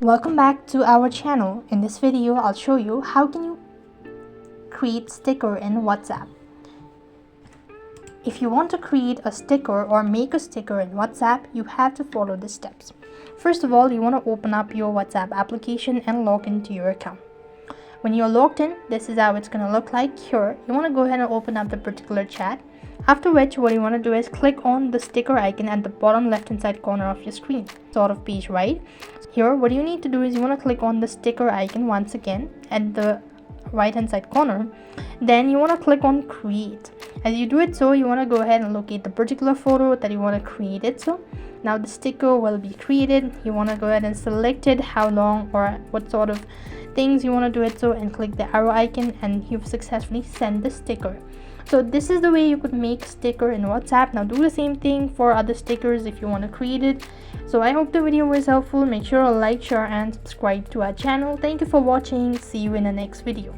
Welcome back to our channel. In this video, I'll show you how can you create sticker in WhatsApp. If you want to create a sticker or make a sticker in WhatsApp, you have to follow the steps. First of all, you want to open up your WhatsApp application and log into your account. When you're logged in, this is how it's going to look like. Here, you want to go ahead and open up the particular chat. After which, what you want to do is click on the sticker icon at the bottom left hand side corner of your screen, sort of page right. Here, what you need to do is you want to click on the sticker icon once again at the right hand side corner. Then you want to click on create. As you do it, so you want to go ahead and locate the particular photo that you want to create it. So now the sticker will be created. You want to go ahead and select it, how long or what sort of things you want to do it so, and click the arrow icon, and you've successfully sent the sticker. So this is the way you could make sticker in WhatsApp. Now do the same thing for other stickers if you want to create it. So I hope the video was helpful. Make sure to like, share and subscribe to our channel. Thank you for watching. See you in the next video.